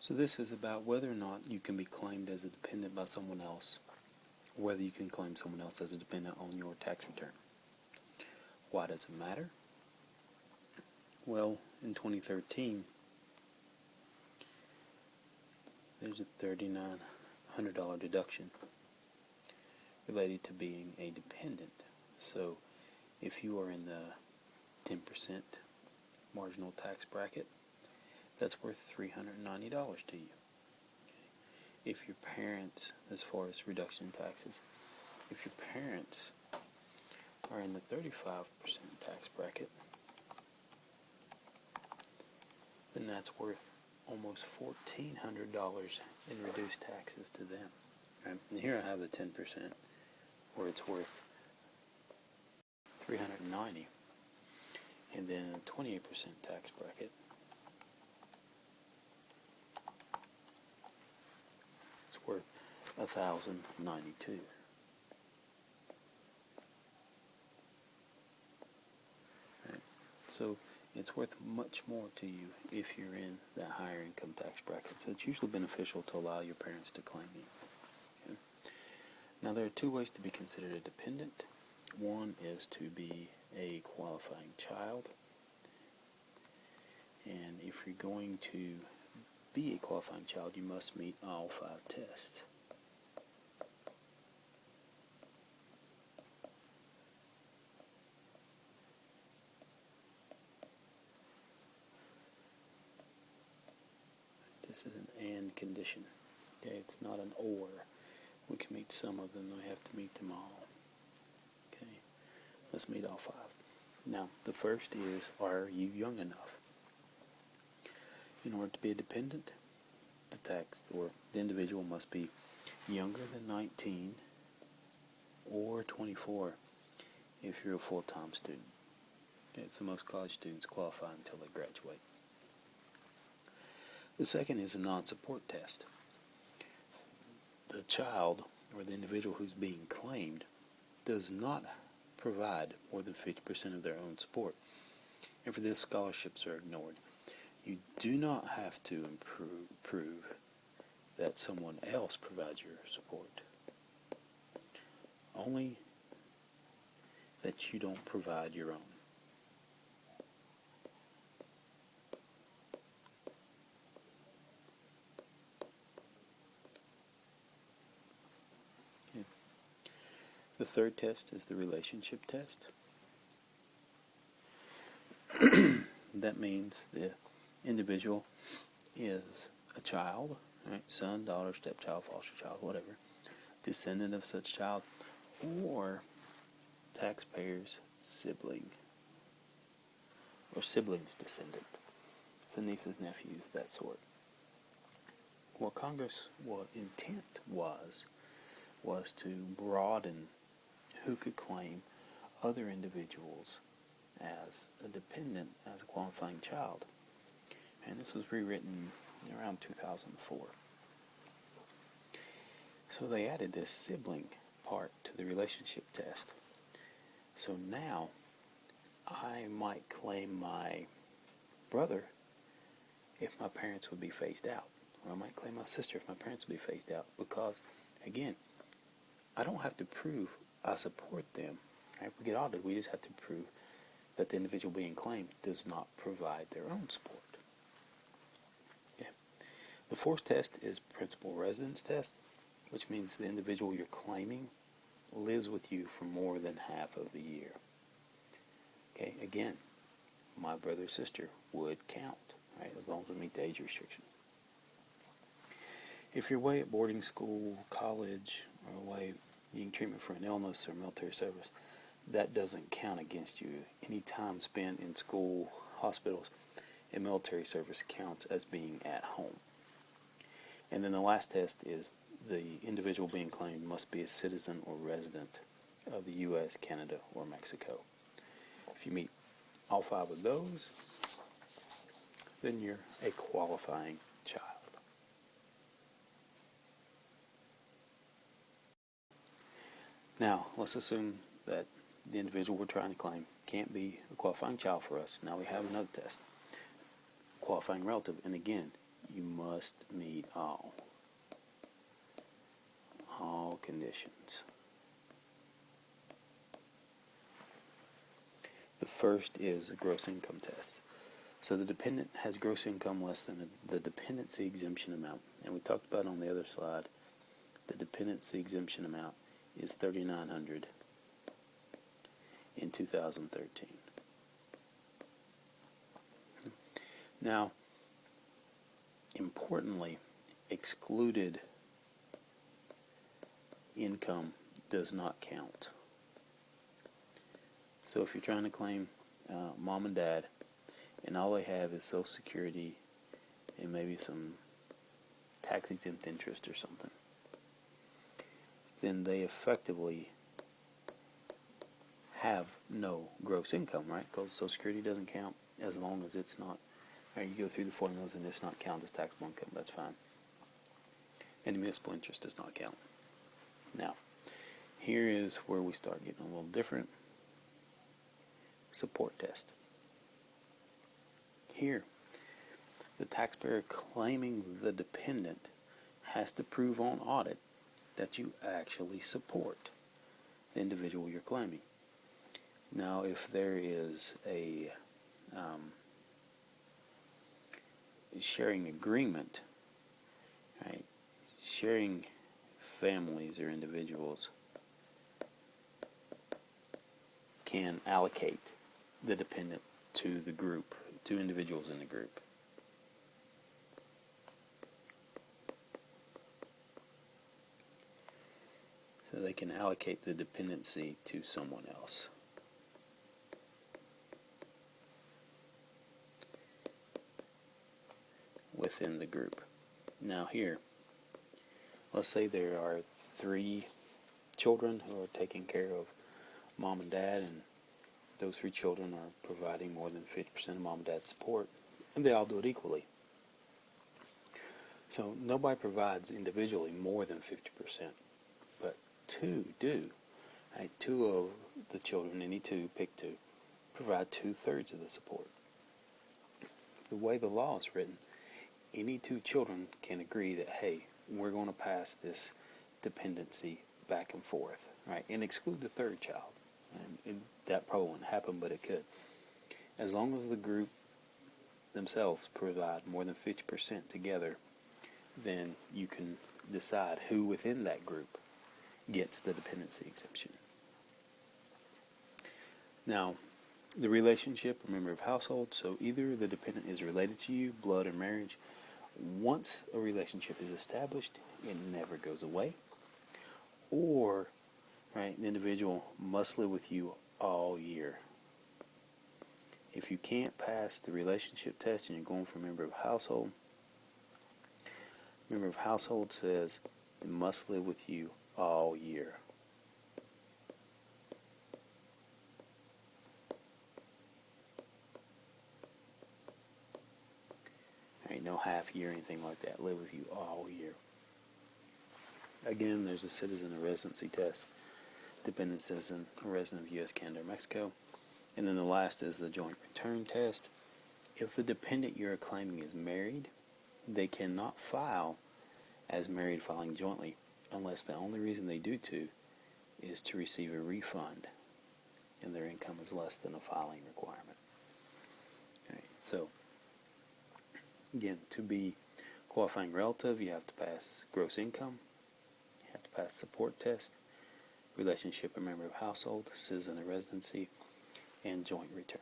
So this is about whether or not you can be claimed as a dependent by someone else, or whether you can claim someone else as a dependent on your tax return. Why does it matter? Well, in 2013, there's a $3,900 deduction related to being a dependent. So if you are in the 10% marginal tax bracket, that's worth $390 to you. If your parents, as far as reduction in taxes, if your parents are in the 35% tax bracket, then that's worth almost $1,400 in reduced taxes to them. Right? And here I have the 10%, where it's worth $390, and then in a 28% tax bracket, it's worth $1,092. Right? So it's worth much more to you if you're in that higher income tax bracket. So it's usually beneficial to allow your parents to claim you. Okay? Now there are two ways to be considered a dependent. One is to be a qualifying child. And if you're going to be a qualifying child, you must meet all 5 tests. This is an and condition. Okay, it's not an or. We can meet some of them, we have to meet them all. Okay, let's meet all 5. Now, the first is, are you young enough? In order to be a dependent, the individual must be younger than 19 or 24 if you're a full-time student. Okay, so most college students qualify until they graduate. The second is a non-support test. The child or the individual who's being claimed does not provide more than 50% of their own support, and for this, scholarships are ignored. You do not have to prove that someone else provides your support, only that you don't provide your own. Okay. The third test is the relationship test. That means the individual is a child, right? Son, daughter, stepchild, foster child, whatever, descendant of such child, or taxpayer's sibling, or sibling's descendant. So nieces, nephews, that sort. What intent was to broaden who could claim other individuals as a dependent, as a qualifying child. And this was rewritten around 2004. So they added this sibling part to the relationship test. So now I might claim my brother if my parents would be phased out. Or I might claim my sister if my parents would be phased out. Because, again, I don't have to prove I support them. Right? If we get audited, we just have to prove that the individual being claimed does not provide their own support. Okay. The fourth test is principal residence test, which means the individual you're claiming lives with you for more than half of the year. Okay, again, my brother or sister would count, right, as long as we meet the age restriction. If you're away at boarding school, college, or away getting treatment for an illness or military service, that doesn't count against you. Any time spent in school, hospitals, and military service counts as being at home. And then the last test is the individual being claimed must be a citizen or resident of the U.S., Canada, or Mexico. If you meet all 5 of those, then you're a qualifying child. Now, let's assume that the individual we're trying to claim can't be a qualifying child for us. Now we have another test, qualifying relative. And again, you must meet all conditions. The first is a gross income test. So the dependent has gross income less than the dependency exemption amount. And we talked about on the other slide, the dependency exemption amount is $3,900 in 2013. Now, importantly, excluded income does not count. So if you're trying to claim mom and dad, and all they have is Social Security and maybe some tax-exempt interest or something, then they effectively have no gross income, right? Because Social Security doesn't count as long as it's not, you go through the formulas and it's not counted as taxable income, that's fine. And municipal interest does not count. Now, here is where we start getting a little different. Support test. Here, the taxpayer claiming the dependent has to prove on audit that you actually support the individual you're claiming. Now, if there is a sharing agreement, right? Sharing families or individuals can allocate the dependent to the group, to individuals in the group. So they can allocate the dependency to someone else. Within the group. Now here, let's say there are 3 children who are taking care of mom and dad, and those 3 children are providing more than 50% of mom and dad's support, and they all do it equally. So nobody provides individually more than 50%, but 2 do. Right? 2 of the children, any 2, pick 2, provide 2/3 of the support. The way the law is written, any 2 children can agree that, hey, we're going to pass this dependency back and forth, right, and exclude the 3rd child. And that probably wouldn't happen, but it could. As long as the group themselves provide more than 50% together, then you can decide who within that group gets the dependency exemption. Now, the relationship, a member of household, so either the dependent is related to you, blood or marriage. Once a relationship is established, it never goes away. Or, right, the individual must live with you all year. If you can't pass the relationship test and you're going for a member of household says it must live with you all year. Right, no half year, anything like that. Live with you all year. Again, there's a citizen or residency test. Dependent citizen, a resident of U.S., Canada, or Mexico. And then the last is the joint return test. If the dependent you're claiming is married, they cannot file as married filing jointly unless the only reason they do to is to receive a refund and their income is less than a filing requirement. Right, so, again, to be qualifying relative, you have to pass gross income, you have to pass support test, relationship or member of household, citizen or residency, and joint return.